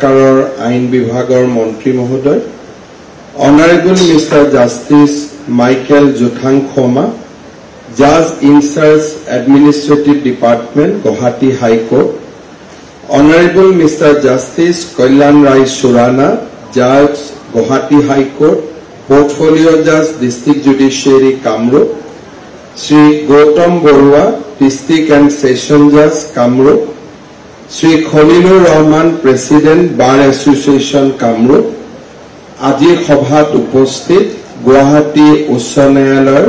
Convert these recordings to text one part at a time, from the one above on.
সৰকাৰৰ আইন বিভাগৰ মন্ত্ৰী মহোদয়, Honorable Mr. Justice Michael Juthankhoma, Judge in Charge Administrative Department, Guwahati High Court, Honorable Mr. Justice Kalyan Rai Surana, Judge, Guwahati High Court, Portfolio Judge, District Judiciary, Kamrup, Sri Gautam Borua, District and Session Judge, Kamrup, Sri Khalilur Rahman, President, Bar Association, Kamrup, আজিৰ সভাত উপস্থিত গুৱাহাটী উচ্চ ন্যায়ালয়ৰ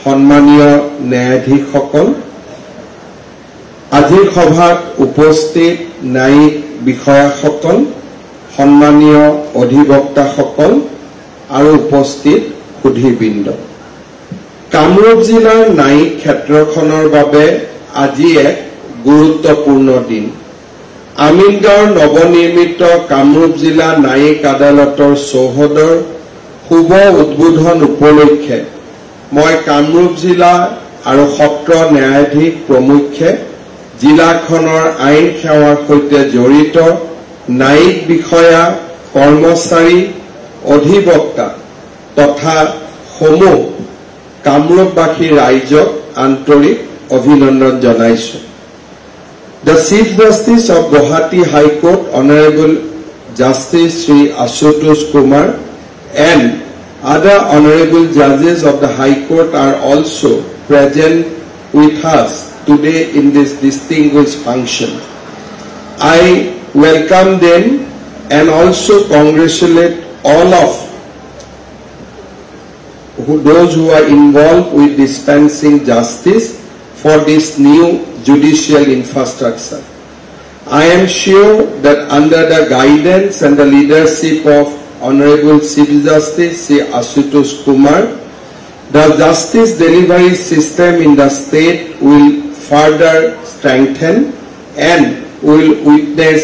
সন্মানীয় ন্যায়াধীশসকল, আজিৰ সভাত উপস্থিত ন্যায়িক বিষয়াসকল, সন্মানীয় অধিবক্তাসকল আৰু উপস্থিত সুধীবৃন্দ, কামৰূপ জিলাৰ ন্যায়িক ক্ষেত্ৰখনৰ বাবে আজি এক গুৰুত্বপূৰ্ণ দিন। আমিনগাঁৱৰ নৱনিৰ্মিত কামৰূপ জিলা ন্যায়িক আদালতৰ চৌহদৰ শুভ উদ্বোধন উপলক্ষে মই কামৰূপ জিলা আৰু সত্ৰ ন্যায়াধীশ প্ৰমুখ্যে জিলাখনৰ আইন সেৱাৰ সৈতে জড়িত ন্যায়িক বিষয়া, কৰ্মচাৰী, অধিবক্তা তথা সমূহ কামৰূপবাসী ৰাইজক আন্তৰিক অভিনন্দন জনাইছো। The Chief Justice of Guwahati High Court, Honorable Justice Sri Ashutosh Kumar, and other honorable judges of the High Court are also present with us today in this distinguished function. I welcome them and also congratulate all of those who are involved with dispensing justice for this new judicial infrastructure. I am sure that under the guidance and the leadership of Honorable Chief Justice Sri Ashutosh Kumar, the justice delivery system in the state will further strengthen and will witness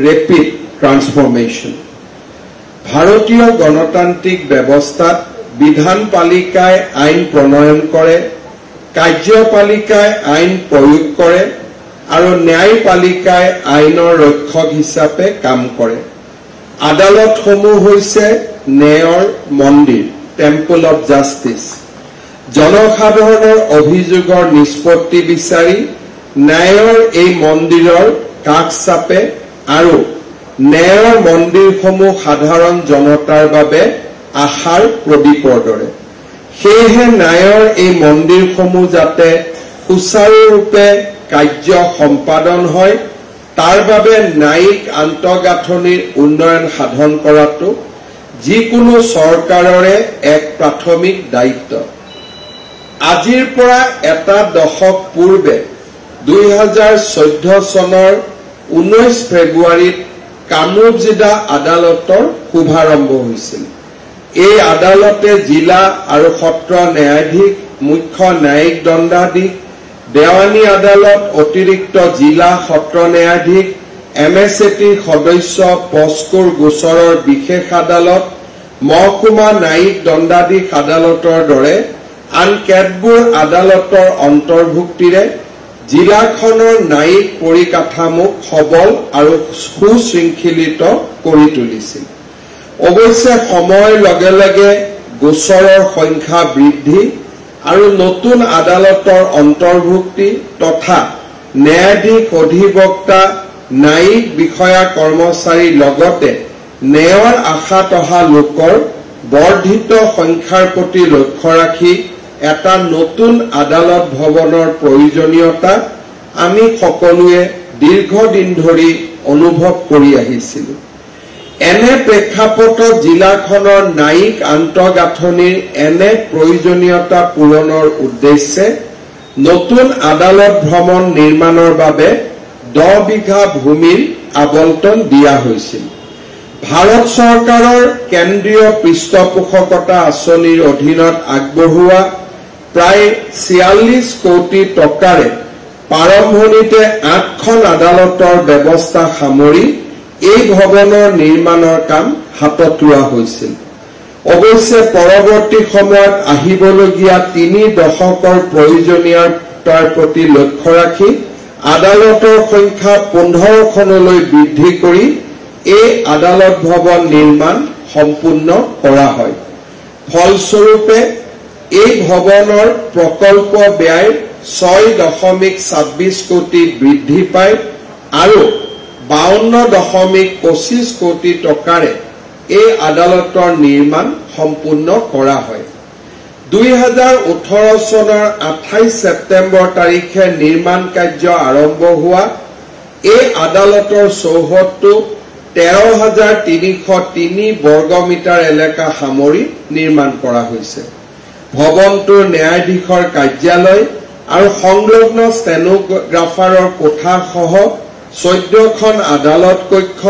rapid transformation. ভাৰতীয় গণতান্ত্ৰিক ব্যৱস্থাত বিধান পালিকাই আইন প্ৰণয়ন কৰে, কাৰ্যপালিকাই আইন প্ৰয়োগ কৰে আৰু ন্যায়পালিকাই আইনৰ ৰক্ষক হিচাপে কাম কৰে। আদালতসমূহ হৈছে ন্যায়ৰ মন্দিৰ, টেম্পল অফ জাষ্টিছ। জনসাধাৰণৰ অভিযোগৰ নিষ্পত্তি বিচাৰি ন্যায়ৰ এই মন্দিৰৰ কাষ চাপে আৰু ন্যায়ৰ মন্দিৰসমূহ সাধাৰণ জনতাৰ বাবে আশাৰ প্ৰদীপৰ দৰে। সেয়েহে ন্যায়ৰ এই মন্দিৰসমূহ যাতে সুচাৰুৰূপে কাৰ্য সম্পাদন হয়, তাৰ বাবে ন্যায়িক আন্তঃগাঁথনিৰ উন্নয়ন সাধন কৰাটো যিকোনো চৰকাৰৰে এক প্ৰাথমিক দায়িত্ব। আজিৰ পৰা এটা দশক পূৰ্বে 2014 চনৰ 19 ফেব্ৰুৱাৰীত কামৰূপ জিলা আদালতৰ শুভাৰম্ভ হৈছিল। এই আদালতে জিলা আৰু সত্ৰ ন্যায়াধীশ, মুখ্য ন্যায়িক দণ্ডাধীশ, দেৱানী আদালত, অতিৰিক্ত জিলা সত্ৰ ন্যায়াধীশ, MSATৰ সদস্য, পস্কোৰ গোচৰৰ বিশেষ আদালত, মহকুমা ন্যায়িক দণ্ডাধীশ আদালতৰ দৰে আন কেতবোৰ আদালতৰ অন্তৰ্ভুক্তিৰে জিলাখনৰ ন্যায়িক পৰিকাঠামোক সবল আৰু সুশৃংখলিত কৰি তুলিছিল। অৱশ্যে সময়ৰ লগে লগে গোচৰৰ সংখ্যা বৃদ্ধি আৰু নতুন আদালতৰ অন্তৰ্ভুক্তি তথা ন্যায়াধীশ, অধিবক্তা, ন্যায়িক বিষয়া, কৰ্মচাৰীৰ লগতে ন্যায়ৰ আশাত অহা লোকৰ বৰ্ধিত সংখ্যাৰ প্ৰতি লক্ষ্য ৰাখি এটা নতুন আদালত ভৱনৰ প্ৰয়োজনীয়তা আমি সকলোৱে দীৰ্ঘদিন ধৰি অনুভৱ কৰি আহিছিলো। এনে প্ৰেক্ষাপটত জিলাখনৰ ন্যায়িক আন্তঃগাঁথনিৰ এনে প্ৰয়োজনীয়তা পূৰণৰ উদ্দেশ্যে নতুন আদালত ভৱন নিৰ্মাণৰ বাবে 10 বিঘা ভূমিৰ আবণ্টন দিয়া হৈছিল। ভাৰত চৰকাৰৰ কেন্দ্ৰীয় পৃষ্ঠপোষকতা আঁচনিৰ অধীনত আগবঢ়োৱা প্ৰায় 46 কোটি টকাৰে প্ৰাৰম্ভণিতে 8খন আদালতৰ ব্যৱস্থা সামৰি এই ভৱনৰ নিৰ্মাণৰ কাম হাতত লোৱা হৈছিল। অৱশ্যে পৰৱৰ্তী সময়ত আহিবলগীয়া 3 দশকৰ প্ৰয়োজনীয়তাৰ প্ৰতি লক্ষ্য ৰাখি আদালতৰ সংখ্যা 15খনলৈ বৃদ্ধি কৰি এই আদালত ভৱন নিৰ্মাণ সম্পূৰ্ণ কৰা হয়। ফলস্বৰূপে এই ভৱনৰ প্ৰকল্প ব্যয় 6.26 কোটি বৃদ্ধি পায় আৰু 52.25 কোটি টকাৰে এই আদালতৰ নিৰ্মাণ সম্পূৰ্ণ কৰা হয়। 2018 চনৰ 28 ছেপ্টেম্বৰ তাৰিখে নিৰ্মাণ কাৰ্য আৰম্ভ হোৱা এই আদালতৰ চৌহদটো 13,303 বৰ্গমিটাৰ এলেকা সামৰি নিৰ্মাণ কৰা হৈছে। ভৱনটোৰ ন্যায়াধীশৰ কাৰ্যালয় আৰু সংলগ্ন ষ্টেনোগ্ৰাফাৰৰ কোঠাসহ 14খন আদালত কক্ষ,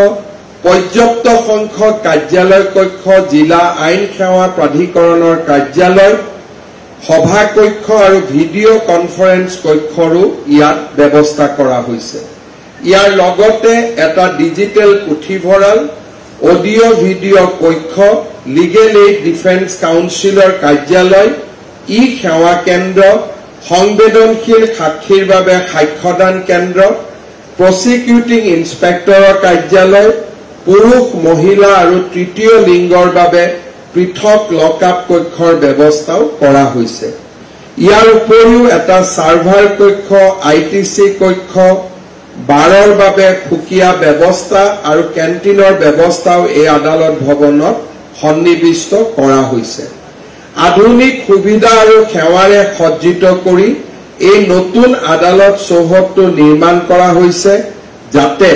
পৰ্যাপ্ত সংখ্যক কাৰ্যালয় কক্ষ, জিলা আইন সেৱা প্ৰাধিকৰণৰ কাৰ্যালয়, সভা কক্ষ আৰু ভিডিঅ' কনফাৰেন্স কক্ষৰো ইয়াত ব্যৱস্থা কৰা হৈছে। ইয়াৰ লগতে এটা ডিজিটেল পুথিভঁৰাল, অডিঅ' ভিডিঅ' কক্ষ, লিগেল এইড ডিফেন্স কাউন্সিলৰ কাৰ্যালয়, ই সেৱা কেন্দ্ৰ, সংবেদনশীল সাক্ষীৰ বাবে সাক্ষ্যদান কেন্দ্ৰ, প্ৰচিকিউটিং ইন্সপেক্টৰৰ কাৰ্যালয়, পুৰুষ, মহিলা আৰু তৃতীয় লিংগৰ বাবে পৃথক লকআপ কক্ষৰ ব্যৱস্থাও কৰা হৈছে। ইয়াৰ উপৰিও এটা চাৰ্ভাৰ কক্ষ, ITC কক্ষ, বাৰৰ বাবে সুকীয়া ব্যৱস্থা আৰু কেণ্টিনৰ ব্যৱস্থাও এই আদালত ভৱনত সন্নিৱিষ্ট কৰা হৈছে। আধুনিক সুবিধা আৰু সেৱাৰে সজ্জিত কৰি এই নতুন আদালত চৌহদটো নিৰ্মাণ কৰা হৈছে, যাতে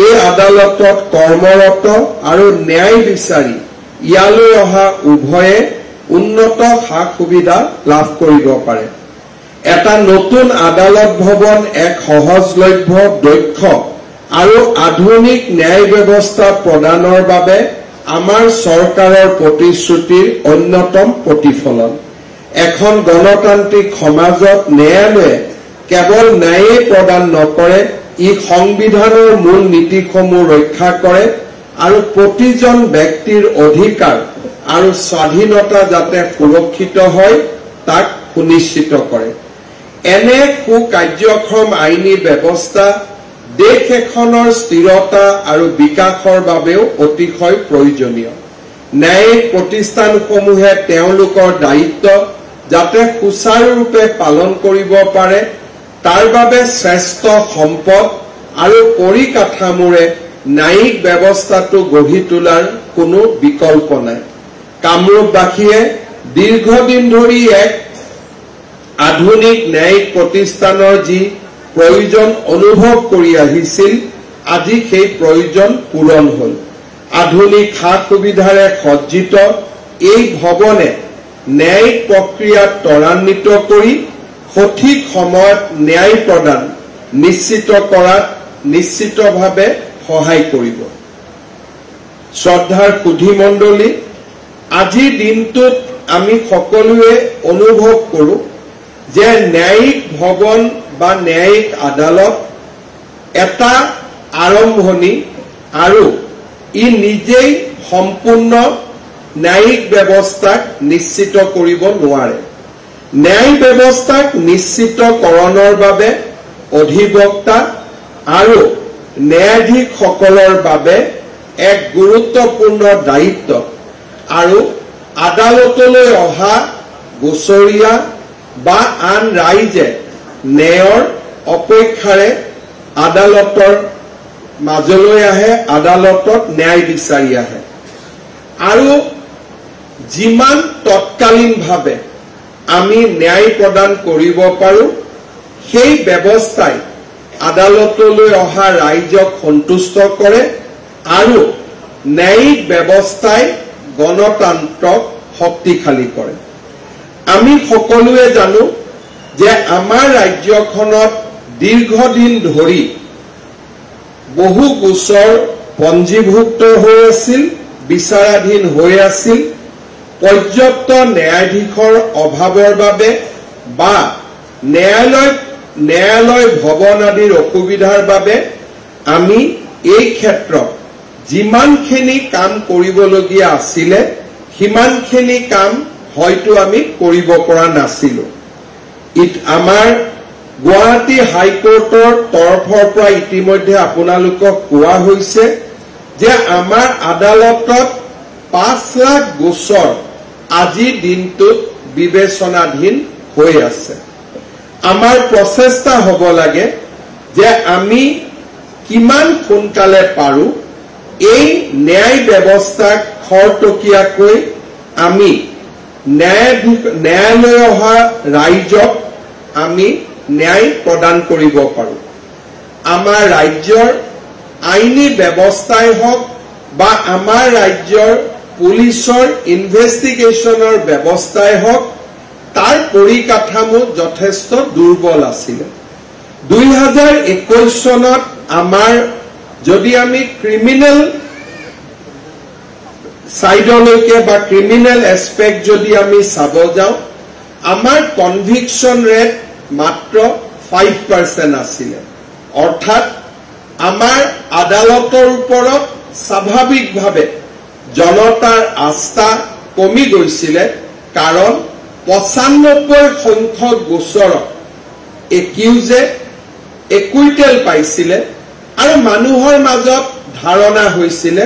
এই আদালতত কৰ্মৰত আৰু ন্যায় বিচাৰি ইয়ালৈ অহা উভয়ে উন্নত সা সুবিধা লাভ কৰিব পাৰে। এটা নতুন আদালত ভৱন এক সহজলভ্য, দক্ষ আৰু আধুনিক ন্যায় ব্যৱস্থা প্ৰদানৰ বাবে আমাৰ চৰকাৰৰ প্ৰতিশ্ৰুতিৰ অন্যতম প্ৰতিফলন। এখন গণতান্ত্ৰিক সমাজত ন্যায়ালয়ে কেৱল ন্যায়েই প্ৰদান নকৰে, ই সংবিধানৰ মূল নীতিসমূহ ৰক্ষা কৰে আৰু প্ৰতিজন ব্যক্তিৰ অধিকাৰ আৰু স্বাধীনতা যাতে সুৰক্ষিত হয় তাক সুনিশ্চিত কৰে। এনে সুকাৰ্যক্ষম আইনী ব্যৱস্থা দেশ এখনৰ স্থিৰতা আৰু বিকাশৰ বাবেও অতিশয় প্ৰয়োজনীয়। ন্যায়িক প্ৰতিষ্ঠানসমূহে তেওঁলোকৰ দায়িত্ব যাতে সুচাৰুৰূপে পালন কৰিব পাৰে তাৰ বাবে শ্ৰেষ্ঠ সম্পদ আৰু পৰিকাঠামোৰে ন্যায়িক ব্যৱস্থাটো গঢ়ি তোলাৰ কোনো বিকল্প নাই। কামৰূপবাসীয়ে দীৰ্ঘদিন ধৰি এক আধুনিক ন্যায়িক প্ৰতিষ্ঠানৰ যি প্ৰয়োজন অনুভৱ কৰি আহিছিল, আজি সেই প্ৰয়োজন পূৰণ হ'ল। আধুনিক সা সুবিধাৰে সজ্জিত এই ভৱনে ন্যায়িক প্ৰক্ৰিয়াত ত্বৰান্বিত কৰি সঠিক সময়ত ন্যায় প্ৰদান নিশ্চিত কৰাত নিশ্চিতভাৱে সহায় কৰিব। শ্ৰদ্ধাৰ সুধীমণ্ডলী, আজিৰ দিনটোত আমি সকলোৱে অনুভৱ কৰোঁ যে ন্যায়িক ভৱন বা ন্যায়িক আদালত এটা আৰম্ভণি আৰু ই নিজেই সম্পূৰ্ণ ন্যায়িক ব্যৱস্থাক নিশ্চিত কৰিব নোৱাৰে। ন্যায় ব্যৱস্থাক নিশ্চিতকৰণৰ বাবে অধিবক্তা আৰু ন্যায়াধীশসকলৰ বাবে এক গুৰুত্বপূৰ্ণ দায়িত্ব আৰু আদালতলৈ অহা গোচৰীয়া বা আন ৰাইজে ন্যায়ৰ অপেক্ষাৰে আদালতৰ মাজলৈ আহে, আদালতত ন্যায় বিচাৰি আহে আৰু যিমান তৎকালীনভাৱে আমি ন্যায় প্ৰদান কৰিব পাৰোঁ সেই ব্যৱস্থাই আদালতলৈ অহা ৰাইজক সন্তুষ্ট কৰে আৰু ন্যায়িক ব্যৱস্থাই গণতন্ত্ৰক শক্তিশালী কৰে। আমি সকলোৱে জানো যে আমাৰ ৰাজ্যখনত দীৰ্ঘদিন ধৰি বহু গোচৰ পঞ্জীভুক্ত হৈ আছিল, বিচাৰাধীন হৈ আছিল। পৰ্যাপ্ত ন্যায়াধীশৰ অভাৱৰ বাবে বা ন্যায়ালয় ভৱন আদিৰ অসুবিধাৰ বাবে আমি এই ক্ষেত্ৰত যিমানখিনি কাম কৰিবলগীয়া আছিলে সিমানখিনি কাম হয়তো আমি কৰিব পৰা নাছিলো। আমাৰ গুৱাহাটী হাইকোৰ্টৰ তৰফৰ পৰা ইতিমধ্যে আপোনালোকক কোৱা হৈছে যে আমাৰ আদালতত 5 লাখ গোচৰ আজি দিনটোত বিবেচনাধীন হৈ আছে। আমাৰ প্ৰচেষ্টা হ'ব লাগে যে আমি কিমান সোনকালে পাৰো এই ন্যায় ব্যৱস্থাক খৰতকীয়াকৈ আমি ন্যায়ালয় অহা ৰাইজক আমি ন্যায় প্ৰদান কৰিব পাৰো। আমাৰ ৰাজ্যৰ আইনী ব্যৱস্থাই হওক বা আমাৰ ৰাজ্যৰ পুলিচৰ ইনভেষ্টিগেশ্যনৰ ব্যৱস্থাই হওক তাৰ পৰিকাঠামো যথেষ্ট দুৰ্বল আছিল। 2021 চনত আমাৰ যদি আমি ক্ৰিমিনেল সাইডলৈকে বা ক্ৰিমিনাল এসপেক্ট যদি আমি চাব যাও আমাৰ কনভিকশন ৰেট মাত্ৰ 5% আছিল। অৰ্থাৎ আমাৰ আদালতৰ ওপৰত স্বাভাৱিকভাৱে জনতাৰ আস্থা কমি গৈছিল, কাৰণ 95 সংখ্যক গোচৰত একিউজে একুইটেল পাইছিল আৰু মানুহৰ মাজত ধাৰণা হৈছিল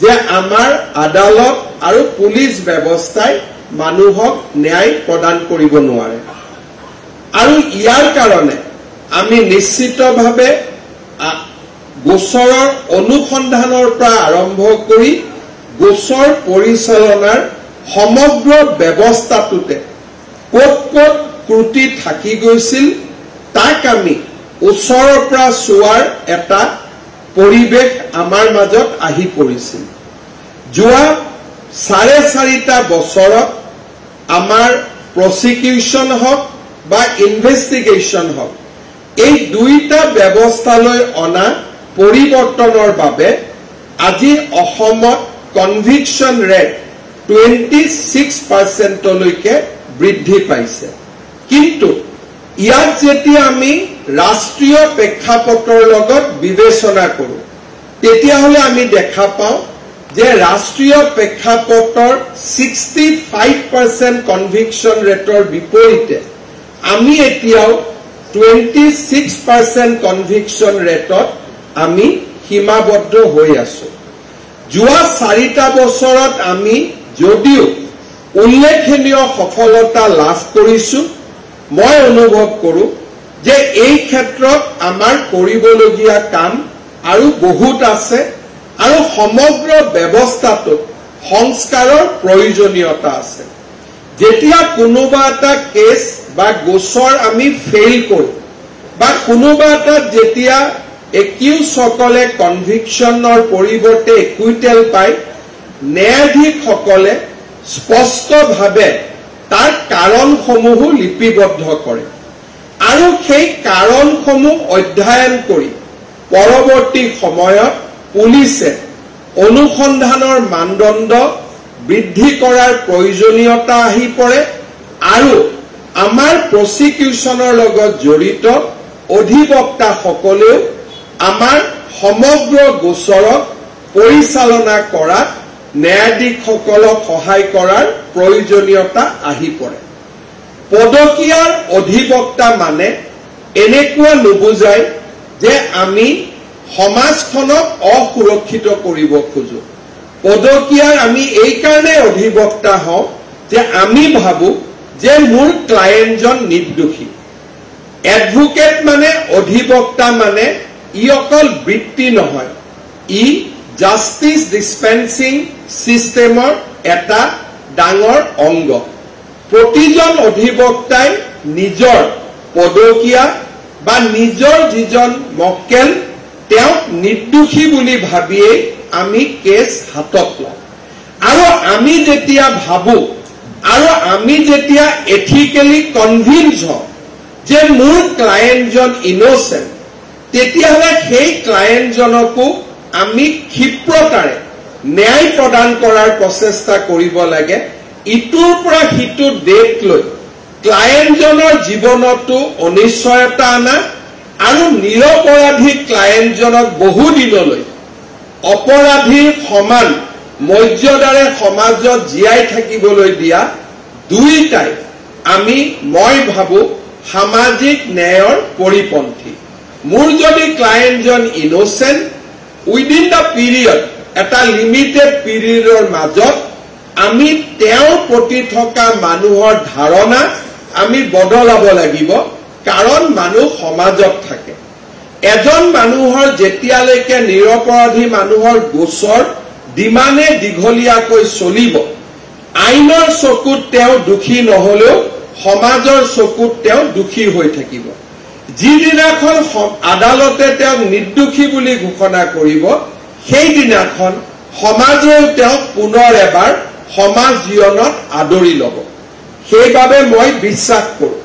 যে আমাৰ আদালত আৰু পুলিচ ব্যৱস্থাই মানুহক ন্যায় প্ৰদান কৰিব নোৱাৰে। আৰু ইয়াৰ কাৰণে আমি নিশ্চিতভাৱে গোচৰৰ অনুসন্ধানৰ পৰা আৰম্ভ কৰি গোচৰ পৰিচালনাৰ সমগ্ৰ ব্যৱস্থাটোতে ক'ত ক'ত ত্ৰুটি থাকি গৈছিল তাক আমি ওচৰৰ পৰা চোৱাৰ এটা পৰিবেশ আমাৰ মাজত আহি পৰিছিল। যোৱা 4.5 বছৰত আমাৰ প্ৰসিকিউশন হওক বা ইনভেষ্টিগেশ্যন হওক এই দুইটা ব্যৱস্থালৈ অনা পৰিৱৰ্তনৰ বাবে আজি অসমত কনভিকশন ৰেট 26%লৈকে বৃদ্ধি পাইছে। কিন্তু ইয়াত যেতিয়া আমি ৰাষ্ট্ৰীয় প্ৰেক্ষাপটৰ লগত বিবেচনা কৰো তেতিয়াহলে আমি দেখা পাওঁ যে ৰাষ্ট্ৰীয় প্ৰেক্ষাপটৰ 65% কনভিকশন ৰেটৰ বিপৰীতে আমি এতিয়াও 26% কনভিকশন ৰেটত আমি সীমাবদ্ধ হৈ আছো। যোৱা 4টা বছৰত আমি যদিও উল্লেখনীয় সফলতা লাভ কৰিছো, মই অনুভৱ কৰো যে এই ক্ষেত্ৰত আমাৰ কৰিবলগীয়া কাম আৰু বহুত আছে আৰু সমগ্ৰ ব্যৱস্থাটোত সংস্কাৰৰ প্ৰয়োজনীয়তা আছে। যেতিয়া কোনোবা এটা কেছ বা গোচৰ আমি ফেইল কৰো বা কোনোবা এটা যেতিয়া একিউজসকলে কনভিকশনৰ পৰিৱৰ্তে একুইটেল পায়, ন্যায়াধীশসকলে স্পষ্টভাৱে তাৰ কাৰণসমূহ লিপিবদ্ধ কৰে আৰু সেই কাৰণসমূহ অধ্যয়ন কৰি পৰৱৰ্তী সময়ত পুলিচে অনুসন্ধানৰ মানদণ্ড বৃদ্ধি কৰাৰ প্ৰয়োজনীয়তা আহি পৰে আৰু আমাৰ প্ৰসিকিউশনৰ লগত জড়িত অধিবক্তাসকলেও আমাৰ সমগ্ৰ গোচৰক পৰিচালনা কৰাত ন্যায়াধীশসকলক সহায় কৰাৰ প্ৰয়োজনীয়তা আহি পৰে। পদকীয়াৰ অধিবক্তা মানে এনেকুৱা নুবুজায় যে আমি সমাজখনক অসুৰক্ষিত কৰিব খোজো। পদকীয়াৰ আমি এই কাৰণে অধিবক্তা হওঁ যে আমি ভাবো যে মোৰ ক্লায়েণ্টজন নিৰ্দোষী। এডভোকেট মানে অধিবক্তা মানে ই অকল বৃত্তি নহয়, ই জাষ্টিস ডিসপেন্সিং সিস্টেমৰ এটা ডাঙৰ অংগ। প্ৰতিজন অধিবক্তাই নিজৰ পদকীয়া বা নিজৰ যিজন মক্কেল তেওঁক নিৰ্দোষী বুলি ভাবিয়েই আমি কেছ হাতত লওঁ। আৰু আমি যেতিয়া ভাবো আৰু আমি যেতিয়া এথিকেলি কনভিন্স হওঁ যে মোৰ ক্লায়েণ্টজন ইনোচেণ্ট, তেতিয়াহ'লে সেই ক্লায়েণ্টজনকো আমি ক্ষিপ্ৰতাৰে ন্যায় প্ৰদান কৰাৰ প্ৰচেষ্টা কৰিব লাগে। ইটোৰ পৰা সিটো ডেট লৈ ক্লায়েণ্টজনৰ জীৱনতো অনিশ্চয়তা আনা আৰু নিৰপৰাধী ক্লায়েণ্টজনক বহু দিনলৈ অপৰাধীৰ সমান মৰ্যাদাৰে সমাজত জীয়াই থাকিবলৈ দিয়া, দুইটাই মই ভাবো সামাজিক ন্যায়ৰ পৰিপন্থী। মোৰ যদি ক্লায়েণ্টজন ইনোচেণ্ট, উইদিন দ্য পিৰিয়ড এটা লিমিটেড পিৰিয়ডৰ মাজত আমি তেওঁৰ প্ৰতি থকা মানুহৰ ধাৰণা আমি বদলাব লাগিব কাৰণ মানুহ সমাজত থাকে এজন মানুহৰ যেতিয়ালৈকে নিৰপৰাধী মানুহৰ গোচৰ দিমানে দীঘলীয়াকৈ চলিব আইনৰ চকুত তেওঁ দুখী নহলেও সমাজৰ চকুত তেওঁ দুখী হৈ থাকিব যিদিনাখন আদালতে তেওঁক নিৰ্দোষী বুলি ঘোষণা কৰিব সেই দিনাখন সমাজেও তেওঁক পুনৰ এবাৰ সমাজ জীৱনত আদৰি ল'ব সেইবাবে মই বিশ্বাস কৰোঁ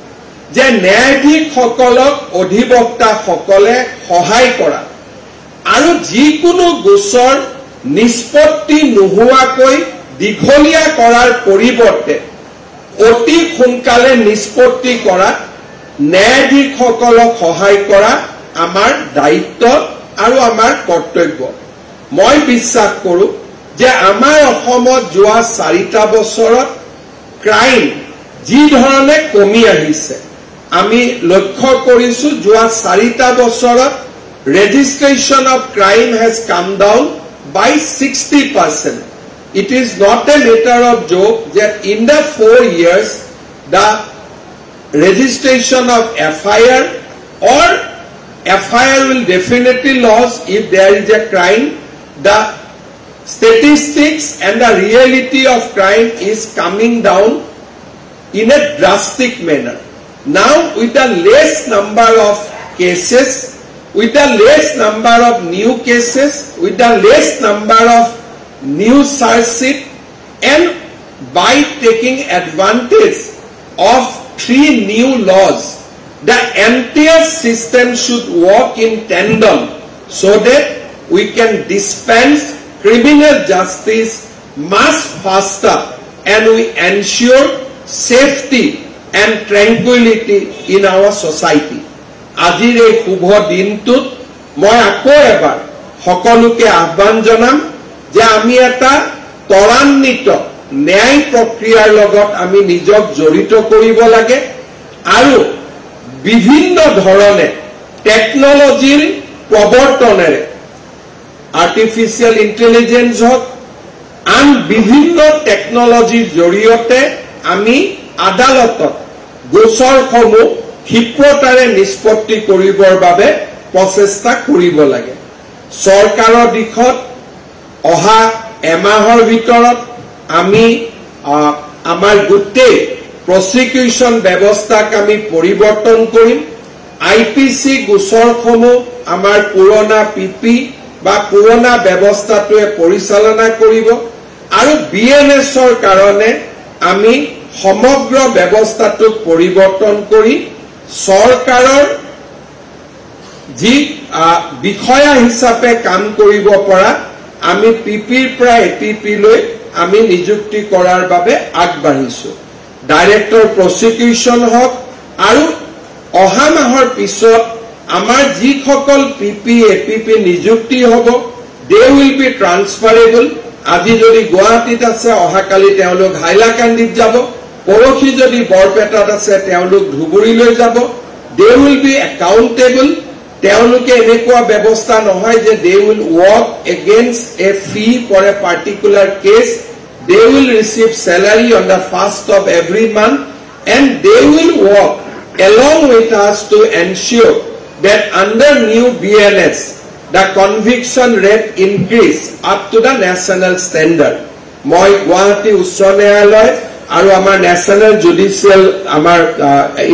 যে ন্যায়াধীশসকলক অধিবক্তাসকলে সহায় কৰা আৰু যিকোনো গোচৰ নিষ্পত্তি নোহোৱাকৈ দীঘলীয়া কৰাৰ পৰিৱৰ্তে অতি সোনকালে নিষ্পত্তি কৰা ন্যায়াধীশসকলক সহায় কৰা আমাৰ দায়িত্ব আৰু আমাৰ কৰ্তব্য মই বিশ্বাস কৰোঁ যে আমাৰ অসমত যোৱা 4টা বছৰত ক্ৰাইম যি ধৰণে কমি আহিছে আমি লক্ষ্য কৰিছো যোৱা 4টা বছৰত registration of crime has come down by 60%. It is not a matter of joke that in the 4 years the registration of FIR or FIR will definitely lose if there is a crime. The statistics and the reality of crime is coming down in a drastic manner. Now with the less number of cases, with the less number of new cases, with the less number of new charge sheet, and by taking advantage of 3 new laws, the entire system should work in tandem so that we can dispense criminal justice much faster and we ensure safety and tranquility in our society. আজিৰ এই শুভ দিনটোত মই আকৌ এবাৰ সকলোকে আহ্বান জনাম যে আমি এটা ত্বৰান্বিত ন্যায় প্ৰক্ৰিয়াৰ লগত আমি নিজক জড়িত কৰিব লাগে আৰু বিভিন্ন ধৰণে টেকনলজিৰ প্ৰৱৰ্তনেৰে আৰ্টিফিচিয়েল ইন্টেলিজেন্স হওক আন বিভিন্ন টেকনলজিৰ জৰিয়তে আমি আদালতত গোচৰসমূহ ক্ষিপ্ৰতাৰে নিষ্পত্তি কৰিবৰ বাবে প্ৰচেষ্টা কৰিব লাগে চৰকাৰৰ দিশত অহা এমাহৰ ভিতৰত আমি আমাৰ গোটেই প্ৰসিকিউশ্যন ব্যৱস্থাক আমি পৰিৱৰ্তন কৰিম আইপিসি গোচৰসমূহ আমাৰ পুৰণা পিপি বা পুৰণা ব্যৱস্থাটোৱে পৰিচালনা কৰিব আৰু বিএনএছৰ কাৰণে আমি সমগ্ৰ ব্যৱস্থাটোক পৰিৱৰ্তন কৰি চৰকাৰৰ যি বিষয়া হিচাপে কাম কৰিব পৰা আমি পিপিৰ পৰা এপিপি লৈ আমি নিযুক্তি কৰাৰ বাবে আগবাঢ়িছো ডাইৰেক্টৰ প্ৰসিকিউশ্যন হওক আৰু অহা মাহৰ পিছত আমাৰ যিসকল পিপি এপিপি নিযুক্তি হ'ব দে উইল বি ট্ৰান্সফাৰেবল আজি যদি গুৱাহাটীত আছে অহাকালি তেওঁলোক হাইলাকান্দিত যাব পৰখি যদি বৰপেটাত আছে তেওঁলোক ধুবুৰীলৈ যাব দে উইল বি একাউন্টেবল তেওঁলোকে এনেকুৱা ব্যৱস্থা নহয় যে they will work against a fee for a particular case they will receive salary on the first of every month and they will work along with us to ensure that under new BNS the conviction rate increase up to the national standard moi Guwahati Uchcha Nyayalaya aru amar national judicial amar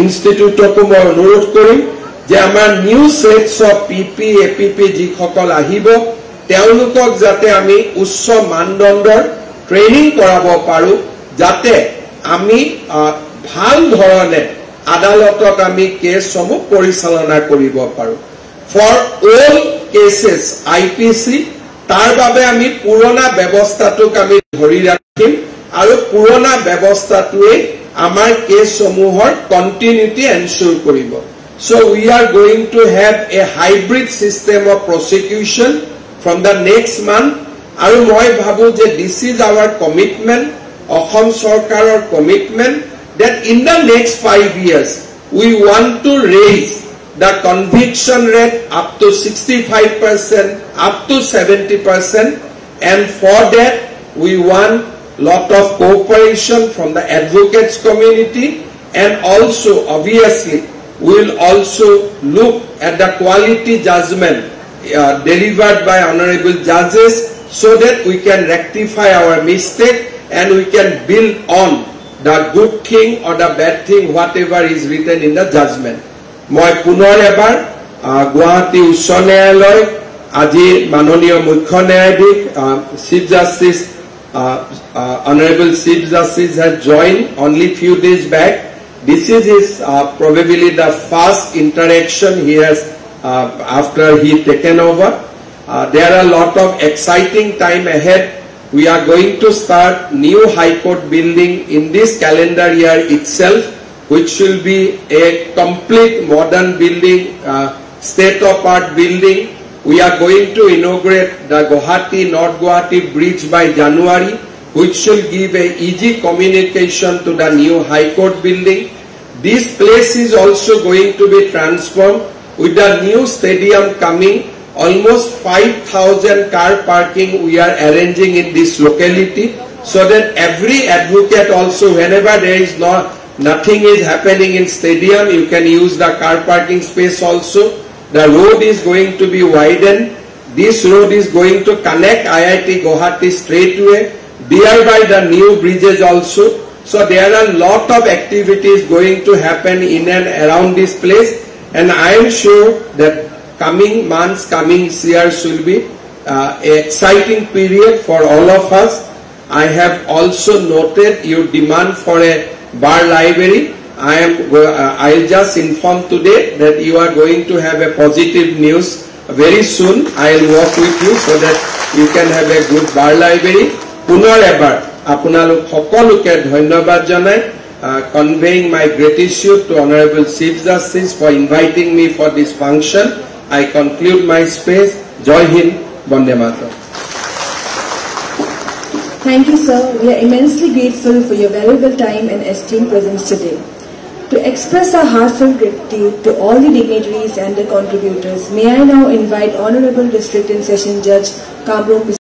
institute ko moi anurodh korim je amar new sets of PP APP jikhokol ahibo teulukok jate ami uchcha mandondor training korabo paru jate ami bhal dhorone আদালতত আমি কেছসমূহ পৰিচালনা কৰিব পাৰো for all কেसेस IPC তাৰ বাবে আমি পুৰণা ব্যৱস্থাটোক আমি ধৰি ৰাখিম আৰু পুৰণা ব্যৱস্থাটোৱে আমাৰ কেছসমূহৰ কন্টিনিউটি এনশ্যোৰ কৰিব so we are going to have a hybrid system of prosecution from the next month আৰু মই ভাবো যে this is our commitment Assam চৰকাৰৰ commitment that in the next 5 years we want to raise the conviction rate up to 65%, up to 70%, And for that, we want lot of cooperation from the advocates community, and also obviously we will also look at the quality judgment delivered by honorable judges, so that we can rectify our mistake and we can build on the good thing or the bad thing, whatever is written in the judgment. Moi punor ebar Guwahati Uccho Nyayalয় আজি Manoniya Mukhya Nyayadhish Chief Justice Honorable Chief Justice has joined only few days back. This is his probably the first interaction he has after he taken over. There are a lot of exciting time ahead. We are going to start new High Court building in this calendar year itself, which will be a complete modern building, state-of-art building. We are going to inaugurate the Guwahati North Guwahati Bridge by January, which will give a easy communication to the new High Court building. This place is also going to be transformed with the new stadium coming. Almost 5,000 car parking we are arranging in this locality, so that every advocate also, whenever there is nothing is happening in stadium, you can use the car parking space also. The road is going to be widened. This road is going to connect IIT Guwahati straightway, thereby the new bridges also. So there are a lot of activities going to happen in and around this place, and I am sure that coming months, coming years will be an exciting period for all of us. I have also noted your demand for a bar library. I'll just inform today that you are going to have a positive news very soon. I'll work with you so that you can have a good bar library. Punor ebar আপোনালোক সকলোকে ধন্যবাদ জনাই, conveying my gratitude to Honorable Chief Justice for inviting me for this function. I conclude my space. Jai Hind, Bande Mataram. Thank you, sir. We are immensely grateful for your valuable time and esteemed presence today. To express our heartfelt gratitude to all the dignitaries and their contributors, may I now invite Honorable District and Session Judge Kamrong